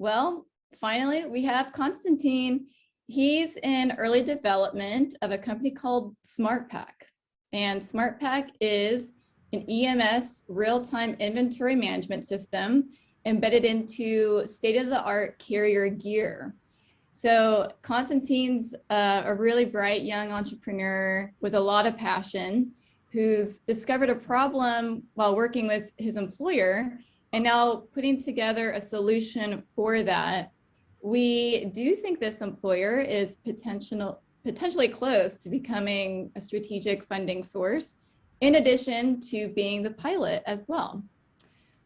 Well, finally, we have Konstantin. He's in early development of a company called SmartPack. And SmartPack is an EMS real-time inventory management system embedded into state-of-the-art carrier gear. So Konstantin's a really bright young entrepreneur with a lot of passion who's discovered a problem while working with his employer and now putting together a solution for that. We do think this employer is potentially close to becoming a strategic funding source, in addition to being the pilot as well.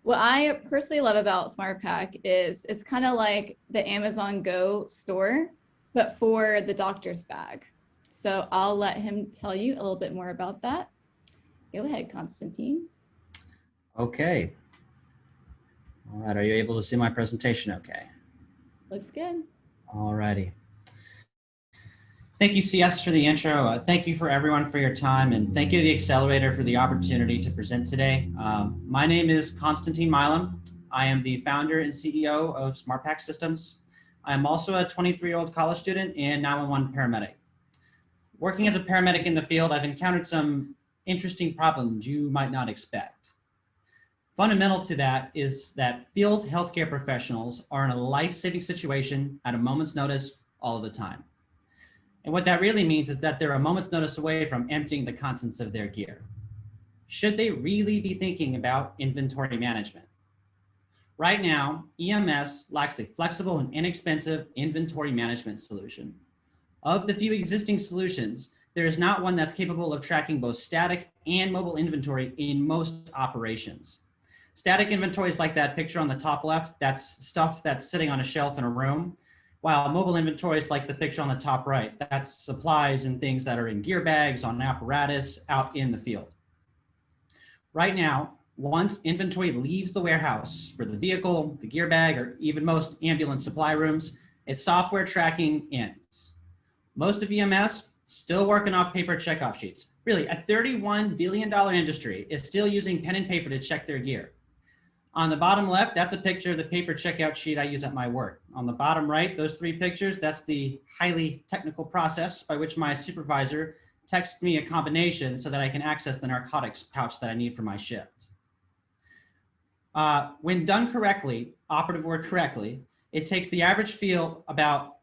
What I personally love about SmartPack is it's kind of like the Amazon Go store, but for the doctor's bag. So I'll let him tell you a little bit more about that. Go ahead, Konstantin. Okay. All right, are you able to see my presentation okay? Looks good. All righty. Thank you, CS, for the intro. Thank you for everyone for your time, and thank you to the Accelerator for the opportunity to present today. My name is Konstantin Milam. I am the founder and CEO of SmartPack Systems. I am also a 23-year-old college student and 911 paramedic. Working as a paramedic in the field, I've encountered some interesting problems you might not expect. Fundamental to that is that field healthcare professionals are in a life-saving situation at a moment's notice all of the time. And what that really means is that they're a moment's notice away from emptying the contents of their gear. Should they really be thinking about inventory management? Right now, EMS lacks a flexible and inexpensive inventory management solution. Of the few existing solutions, there is not one that's capable of tracking both static and mobile inventory in most operations. Static inventory is like that picture on the top left. That's stuff that's sitting on a shelf in a room. While mobile inventory is like the picture on the top right. That's supplies and things that are in gear bags, on apparatus, out in the field. Right now, once inventory leaves the warehouse for the vehicle, the gear bag, or even most ambulance supply rooms, its software tracking ends. Most of EMS still working off paper checkoff sheets. Really, a $31 billion industry is still using pen and paper to check their gear. On the bottom left, that's a picture of the paper checkout sheet I use at my work. On the bottom right, those three pictures, that's the highly technical process by which my supervisor texts me a combination so that I can access the narcotics pouch that I need for my shift. When done correctly, operative word correctly, it takes the average field about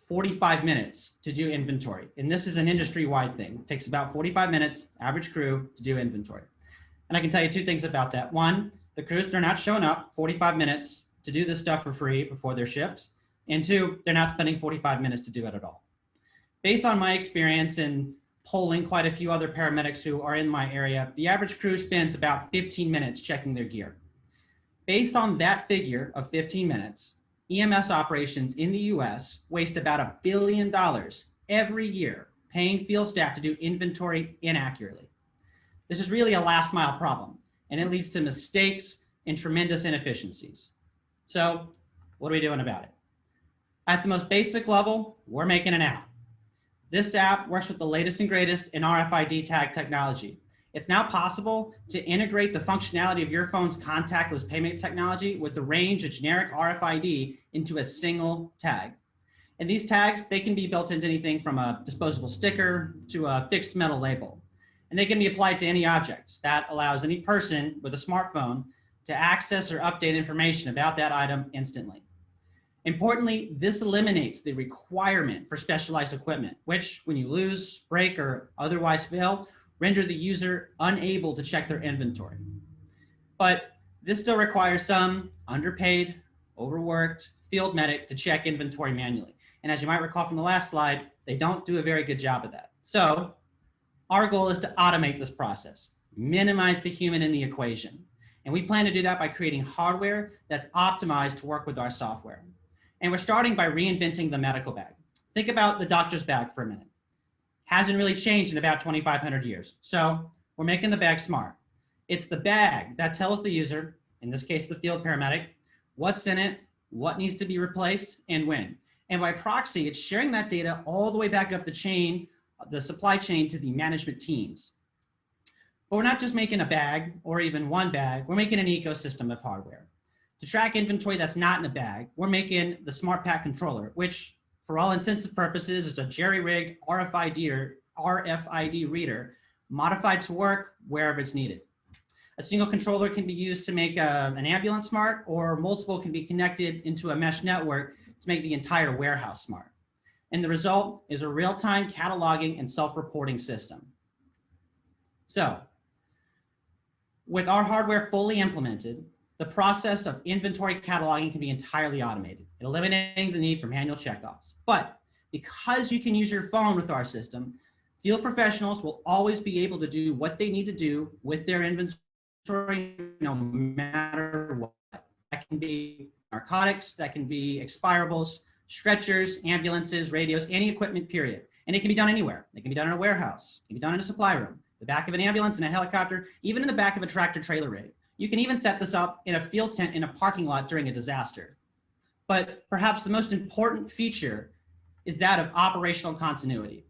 45 minutes to do inventory. And this is an industry-wide thing. It takes about 45 minutes, average crew, to do inventory. And I can tell you two things about that. One, the crews, they're not showing up 45 minutes to do this stuff for free before their shift. And two, they're not spending 45 minutes to do it at all. Based on my experience in polling quite a few other paramedics who are in my area, the average crew spends about 15 minutes checking their gear. Based on that figure of 15 minutes, EMS operations in the US waste about $1 billion every year paying field staff to do inventory inaccurately. This is really a last mile problem, and it leads to mistakes and tremendous inefficiencies. So what are we doing about it? At the most basic level, we're making an app. This app works with the latest and greatest in RFID tag technology. It's now possible to integrate the functionality of your phone's contactless payment technology with the range of generic RFID into a single tag. And these tags, they can be built into anything from a disposable sticker to a fixed metal label. And they can be applied to any object. That allows any person with a smartphone to access or update information about that item instantly. Importantly, this eliminates the requirement for specialized equipment, which when you lose, break, or otherwise fail, render the user unable to check their inventory. But this still requires some underpaid, overworked field medic to check inventory manually. And as you might recall from the last slide, they don't do a very good job of that. So our goal is to automate this process, minimize the human in the equation. And we plan to do that by creating hardware that's optimized to work with our software. And we're starting by reinventing the medical bag. Think about the doctor's bag for a minute. Hasn't really changed in about 2,500 years. So we're making the bag smart. It's the bag that tells the user, in this case, the field paramedic, what's in it, what needs to be replaced, and when. And by proxy, it's sharing that data all the way back up the chain, the supply chain, to the management teams. But we're not just making a bag or even one bag, we're making an ecosystem of hardware. to track inventory that's not in a bag, we're making the SmartPack controller, which for all intents and purposes is a jerry-rigged RFID reader modified to work wherever it's needed. A single controller can be used to make an ambulance smart, or multiple can be connected into a mesh network to make the entire warehouse smart. And the result is a real-time cataloging and self-reporting system. So, with our hardware fully implemented, the process of inventory cataloging can be entirely automated, eliminating the need for manual checkoffs. But because you can use your phone with our system, field professionals will always be able to do what they need to do with their inventory, no matter what. That can be narcotics, that can be expirables, stretchers, ambulances, radios, any equipment, period. And it can be done anywhere. It can be done in a warehouse, it can be done in a supply room, the back of an ambulance, in a helicopter, even in the back of a tractor trailer rig. You can even set this up in a field tent in a parking lot during a disaster. But perhaps the most important feature is that of operational continuity.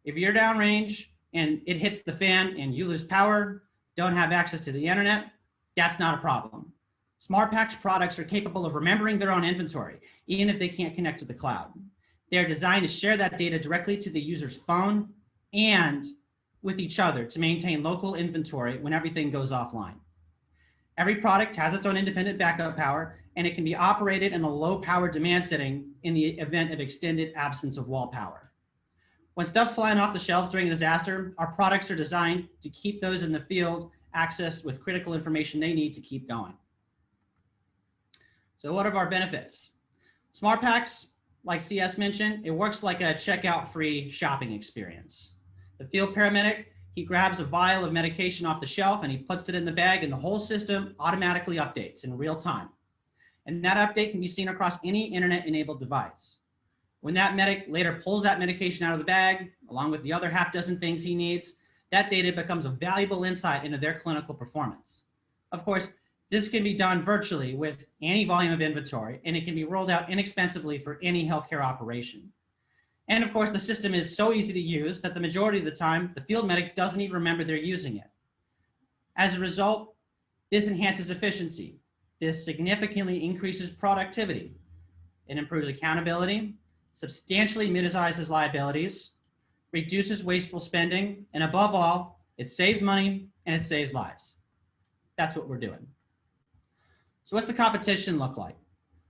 If you're downrange and it hits the fan and you lose power, don't have access to the internet, that's not a problem. SmartPack's products are capable of remembering their own inventory, even if they can't connect to the cloud. They're designed to share that data directly to the user's phone and with each other to maintain local inventory when everything goes offline. Every product has its own independent backup power, and it can be operated in a low power demand setting in the event of extended absence of wall power. When stuff's flying off the shelves during a disaster, our products are designed to keep those in the field accessed with critical information they need to keep going. So what are our benefits? SmartPacks, like CS mentioned, it works like a checkout-free shopping experience. The field paramedic, he grabs a vial of medication off the shelf and he puts it in the bag, and the whole system automatically updates in real time. And that update can be seen across any internet-enabled device. When that medic later pulls that medication out of the bag, along with the other half dozen things he needs, that data becomes a valuable insight into their clinical performance. Of course, this can be done virtually with any volume of inventory, and it can be rolled out inexpensively for any healthcare operation. And of course, the system is so easy to use that the majority of the time, the field medic doesn't even remember they're using it. As a result, this enhances efficiency. This significantly increases productivity. It improves accountability, substantially minimizes liabilities, reduces wasteful spending, and above all, it saves money and it saves lives. That's what we're doing. So what's the competition look like?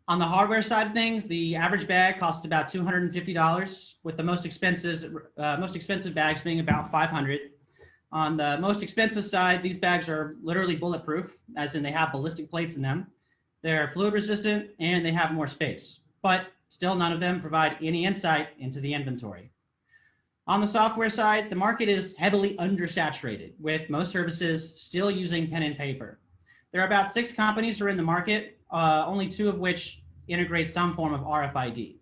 On the hardware side of things, the average bag costs about $250, with the most expensive bags being about $500. On the most expensive side, these bags are literally bulletproof, as in they have ballistic plates in them. They're fluid resistant and they have more space, but still none of them provide any insight into the inventory. On the software side, the market is heavily undersaturated, with most services still using pen and paper. There are about 6 companies who are in the market, only 2 of which integrate some form of RFID.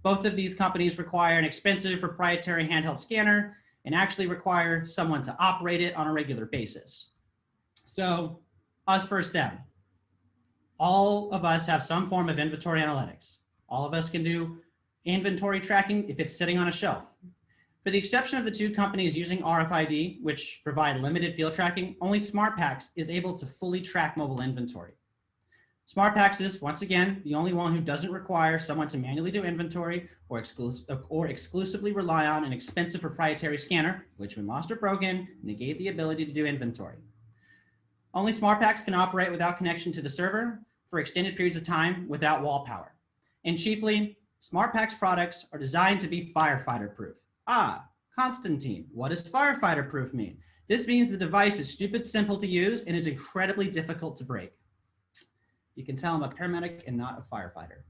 Both of these companies require an expensive proprietary handheld scanner and actually require someone to operate it on a regular basis. So us versus them. All of us have some form of inventory analytics. All of us can do inventory tracking if it's sitting on a shelf. For the exception of the 2 companies using RFID, which provide limited field tracking, only SmartPacks is able to fully track mobile inventory. SmartPacks is, once again, the only one who doesn't require someone to manually do inventory or exclusively rely on an expensive proprietary scanner, which when lost or broken, negate the ability to do inventory. Only SmartPacks can operate without connection to the server for extended periods of time without wall power. And chiefly, SmartPacks products are designed to be firefighter-proof. Constantine, what does firefighter-proof mean? This means the device is stupid simple to use and is incredibly difficult to break. You can tell I'm a paramedic and not a firefighter.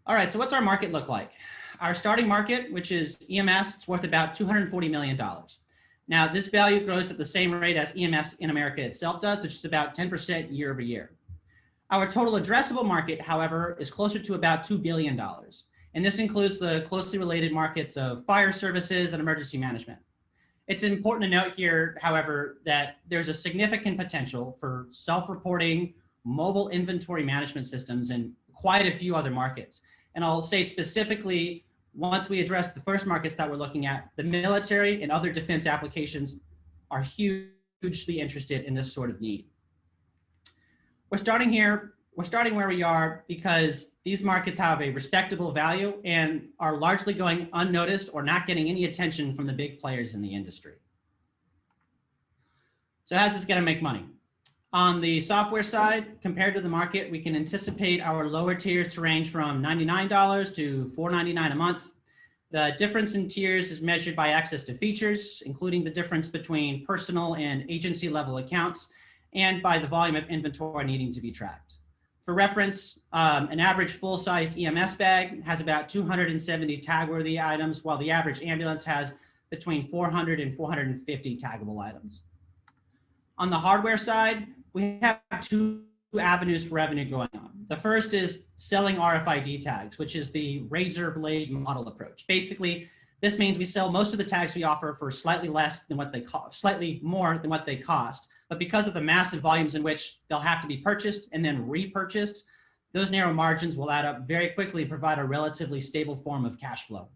All right, so what's our market look like? Our starting market, which is EMS, it's worth about $240 million. Now, this value grows at the same rate as EMS in America itself does, which is about 10% year over year. Our total addressable market, however, is closer to about $2 billion. And this includes the closely related markets of fire services and emergency management. It's important to note here, however, that there's a significant potential for self-reporting mobile inventory management systems in quite a few other markets. And I'll say specifically, once we address the first markets that we're looking at, the military and other defense applications are hugely interested in this sort of need. We're starting here we're starting where we are because these markets have a respectable value and are largely going unnoticed or not getting any attention from the big players in the industry. So how's this going to make money? On the software side, compared to the market, we can anticipate our lower tiers to range from $99 to $4.99 a month. The difference in tiers is measured by access to features, including the difference between personal and agency level accounts, and by the volume of inventory needing to be tracked. For reference, an average full-sized EMS bag has about 270 tag-worthy items, while the average ambulance has between 400 and 450 taggable items. On the hardware side, we have two avenues for revenue going on. The first is selling RFID tags, which is the razor blade model approach. Basically, this means we sell most of the tags we offer for slightly less than what they cost, slightly more than what they cost. But because of the massive volumes in which they'll have to be purchased and then repurchased, those narrow margins will add up very quickly and provide a relatively stable form of cash flow.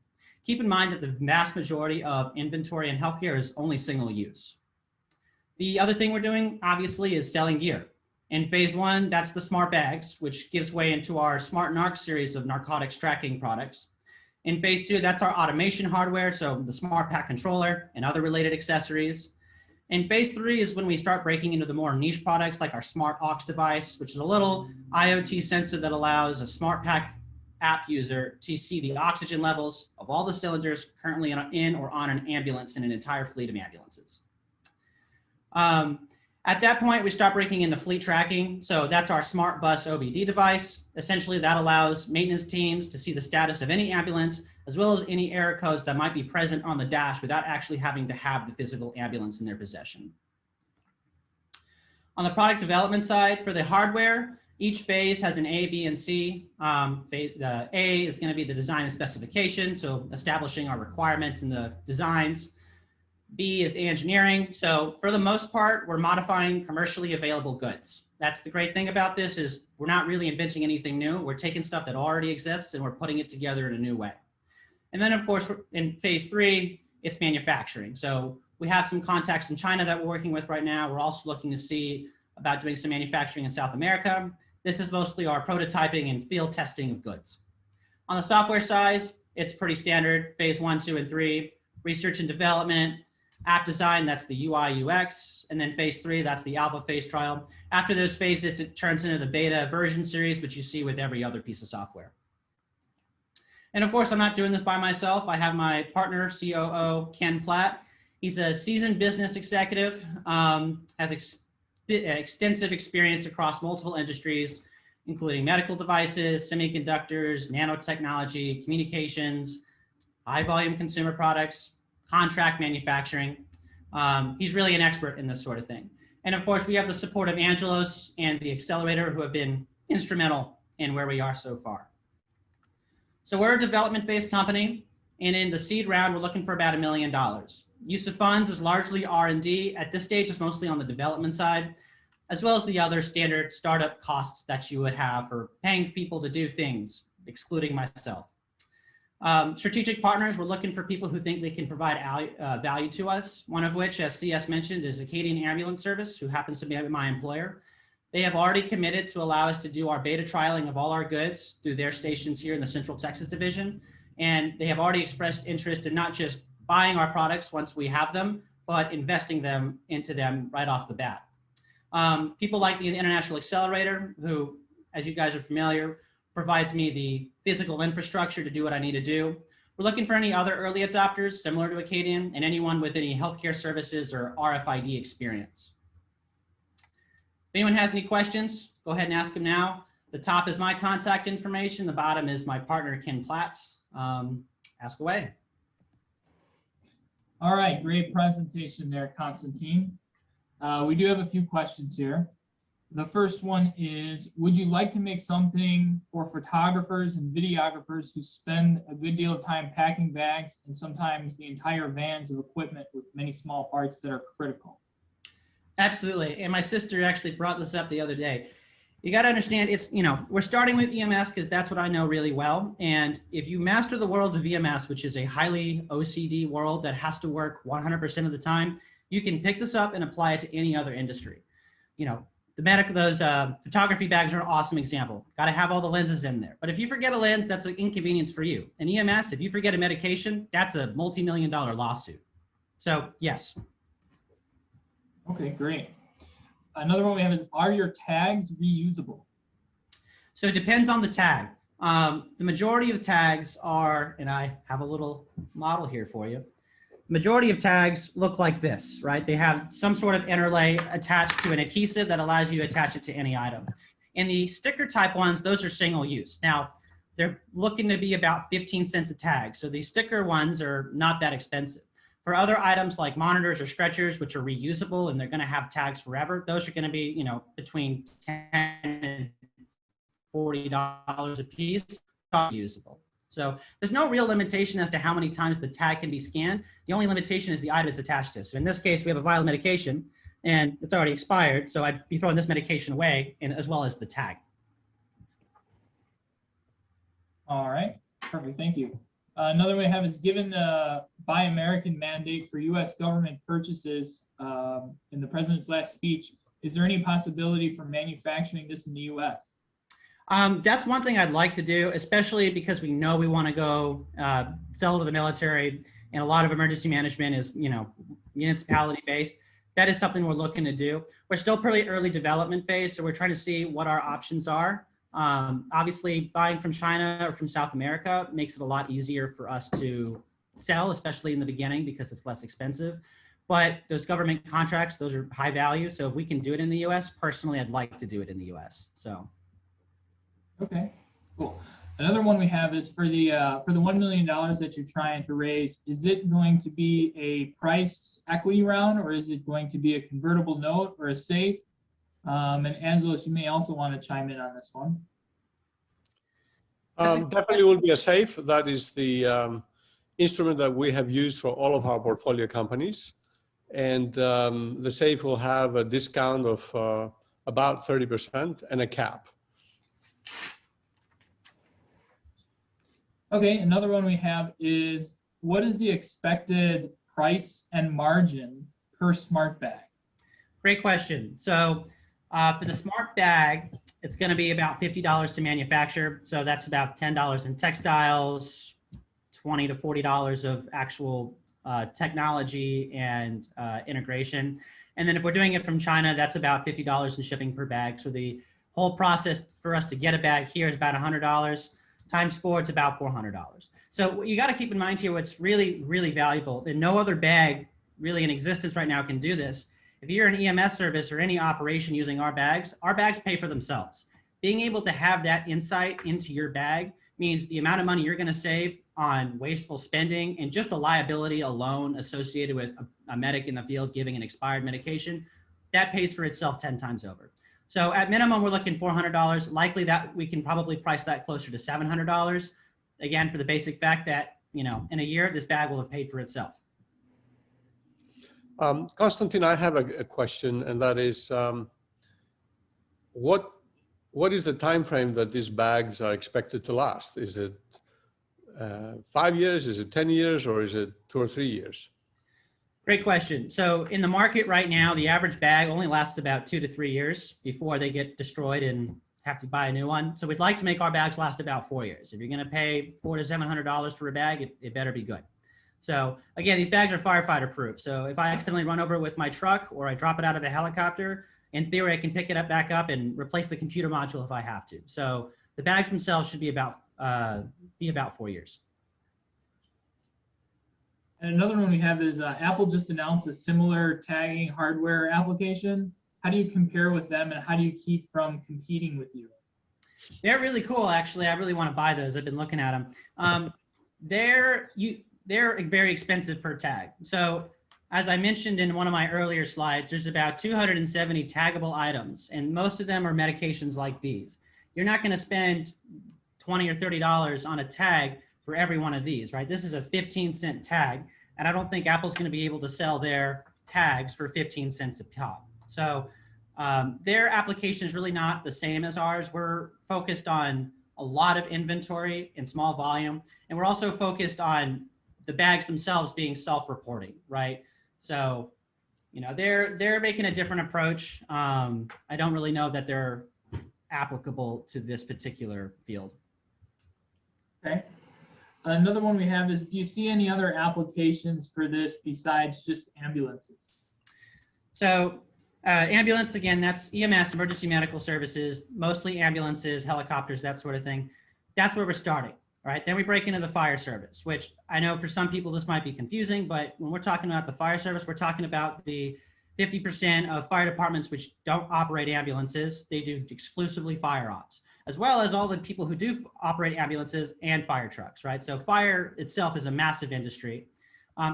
Keep in mind that the vast majority of inventory in healthcare is only single use. The other thing we're doing, obviously, is selling gear. In phase one, that's the smart bags, which gives way into our Smart Narc series of narcotics tracking products. In phase two, that's our automation hardware, so the SmartPack controller and other related accessories. In phase three is when we start breaking into the more niche products like our Smart Aux device, which is a little IoT sensor that allows a SmartPack app user to see the oxygen levels of all the cylinders currently in or on an ambulance in an entire fleet of ambulances. At that point, we start breaking into fleet tracking. So that's our Smart Bus OBD device. Essentially, that allows maintenance teams to see the status of any ambulance, as well as any error codes that might be present on the dash without actually having to have the physical ambulance in their possession. On the product development side, for the hardware, each phase has an A, B, and C. The A is going to be the design and specification, so establishing our requirements and the designs. B is engineering. So for the most part, we're modifying commercially available goods. That's the great thing about this is we're not really inventing anything new. We're taking stuff that already exists and we're putting it together in a new way. And then of course, in phase three, it's manufacturing. So we have some contacts in China that we're working with right now. We're also looking to see about doing some manufacturing in South America. This is mostly our prototyping and field testing of goods. On the software side, it's pretty standard, phase 1, 2, and 3, research and development, app design, that's the UI UX, and then phase 3, that's the alpha phase trial. After those phases, it turns into the beta version series, which you see with every other piece of software. And of course, I'm not doing this by myself. I have my partner, COO, Ken Platt. He's a seasoned business executive, has extensive experience across multiple industries, including medical devices, semiconductors, nanotechnology, communications, high volume consumer products, contract manufacturing. He's really an expert in this sort of thing. And of course, we have the support of Angelos and the accelerator who have been instrumental in where we are so far. So we're a development phase company, and in the seed round, we're looking for about $1 million. Use of funds is largely R&D. At this stage, it's mostly on the development side, as well as the other standard startup costs that you would have for paying people to do things, excluding myself. Strategic partners, we're looking for people who think they can provide value to us, one of which, as CS mentioned, is Acadian Ambulance Service, who happens to be my employer. They have already committed to allow us to do our beta trialing of all our goods through their stations here in the Central Texas Division. And they have already expressed interest in not just buying our products once we have them, but investing them into them right off the bat. People like the International Accelerator, who, as you guys are familiar, provides me the physical infrastructure to do what I need to do. We're looking for any other early adopters similar to Acadian and anyone with any healthcare services or RFID experience. If anyone has any questions, go ahead and ask them now. The top is my contact information. The bottom is my partner, Ken Platt's. Ask away. All right, great presentation there, Constantine. We do have a few questions here. The first one is, would you like to make something for photographers and videographers who spend a good deal of time packing bags and sometimes the entire vans of equipment with many small parts that are critical? Absolutely. And my sister actually brought this up the other day. You got to understand, it's, we're starting with EMS because that's what I know really well. And if you master the world of EMS, which is a highly OCD world that has to work 100% of the time, you can pick this up and apply it to any other industry. The those photography bags are an awesome example. Got to have all the lenses in there. But if you forget a lens, that's an inconvenience for you. In EMS, if you forget a medication, that's a multi-million-dollar lawsuit. So yes. Okay, great. Another one we have is, are your tags reusable? So it depends on the tag. The majority of tags are, and I have a little model here for you. The majority of tags look like this, right? They have some sort of interlay attached to an adhesive that allows you to attach it to any item. In the sticker type ones, those are single use. Now, they're looking to be about 15 cents a tag. So these sticker ones are not that expensive. For other items like monitors or stretchers, which are reusable and they're going to have tags forever, those are going to be, you know, between $10 and $40 a piece, not usable. So there's no real limitation as to how many times the tag can be scanned. The only limitation is the item it's attached to. So in this case, we have a vial of medication and it's already expired. So I'd be throwing this medication away, and as well as the tag. All right, perfect, thank you. Another one we have is, given the Buy American mandate for US government purchases in the president's last speech, is there any possibility for manufacturing this in the US? That's one thing I'd like to do, especially because we know we want to go sell to the military, and a lot of emergency management is, you know, municipality based. That is something we're looking to do. We're still pretty early development phase, so we're trying to see what our options are. Obviously, buying from China or from South America makes it a lot easier for us to sell, especially in the beginning, because it's less expensive. But those government contracts, those are high value. So if we can do it in the US, personally, I'd like to do it in the US. So. Okay, cool. Another one we have is, for the $1 million that you're trying to raise, is it going to be a price equity round, or is it going to be a convertible note or a safe? And Angelos, you may also want to chime in on this one. Definitely will be a safe. That is the instrument that we have used for all of our portfolio companies. And the safe will have a discount of about 30% and a cap. Okay, another one we have is, what is the expected price and margin per smart bag? Great question. So for the smart bag, it's going to be about $50 to manufacture. So that's about $10 in textiles, $20 to $40 of actual technology and integration. And then if we're doing it from China, that's about $50 in shipping per bag. So the whole process for us to get a bag here is about $100. Times 4, it's about $400. So you got to keep in mind here what's really, really valuable, and no other bag really in existence right now can do this. If you're an EMS service or any operation using our bags pay for themselves. Being able to have that insight into your bag means the amount of money you're going to save on wasteful spending and just the liability alone associated with a medic in the field giving an expired medication, that pays for itself 10 times over. So at minimum, we're looking $400. Likely that we can probably price that closer to $700. Again, for the basic fact that, you know, in a year, this bag will have paid for itself. Konstantin, I have a question, and that is, what is the time frame that these bags are expected to last? Is it 5 years? Is it 10 years? Or is it 2 or 3 years? Great question. So in the market right now, the average bag only lasts about 2 to 3 years before they get destroyed and have to buy a new one. So we'd like to make our bags last about 4 years. If you're going to pay $400 to $700 for a bag, it better be good. So again, these bags are firefighter proof. So if I accidentally run over it with my truck or I drop it out of a helicopter, in theory, I can pick it up back up and replace the computer module if I have to. So the bags themselves should be about 4 years. And another one we have is, Apple just announced a similar tagging hardware application. How do you compare with them, and how do you keep from competing with you? They're really cool, actually. I really want to buy those. I've been looking at them. They're very expensive per tag. So as I mentioned in one of my earlier slides, there's about 270 taggable items, and most of them are medications like these. You're not going to spend $20 or $30 on a tag for every one of these, right? This is a 15-cent tag, and I don't think Apple's going to be able to sell their tags for 15 cents a pop. So their application is really not the same as ours. We're focused on a lot of inventory in small volume, and we're also focused on the bags themselves being self-reporting, right? So they're making a different approach. I don't really know that they're applicable to this particular field. Okay. Another one we have is, do you see any other applications for this besides just ambulances? So ambulance, again, that's EMS, emergency medical services, mostly ambulances, helicopters, that sort of thing. That's where we're starting, right? Then we break into the fire service, which I know for some people this might be confusing, but when we're talking about the fire service, we're talking about the 50% of fire departments which don't operate ambulances. They do exclusively fire ops, as well as all the people who do operate ambulances and fire trucks, right? So fire itself is a massive industry.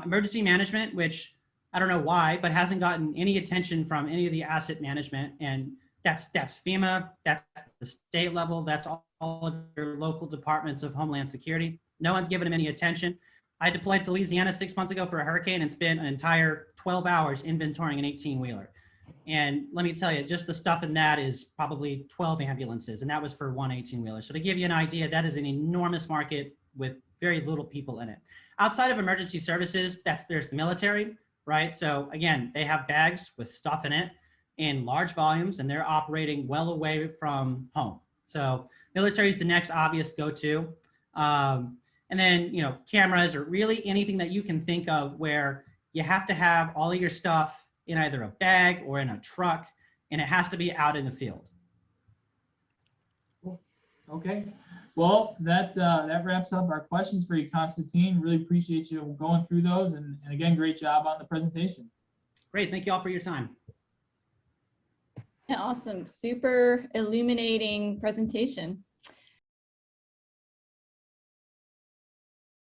Emergency management, which I don't know why, but hasn't gotten any attention from any of the asset management. And that's FEMA, that's the state level, that's all of your local departments of Homeland Security. No one's given them any attention. I deployed to Louisiana 6 months ago for a hurricane and spent an entire 12 hours inventorying an 18-wheeler. And let me tell you, just the stuff in that is probably 12 ambulances, and that was for one 18-wheeler. So to give you an idea, that is an enormous market with very little people in it. Outside of emergency services, there's the military, right? So again, they have bags with stuff in it in large volumes, and they're operating well away from home. So military is the next obvious go-to. And then, cameras, or really anything that you can think of where you have to have all of your stuff in either a bag or in a truck, and it has to be out in the field. Okay. Well, that wraps up our questions for you, Constantine. Really appreciate you going through those. And again, great job on the presentation. Great. Thank you all for your time. Yeah, awesome. Super illuminating presentation.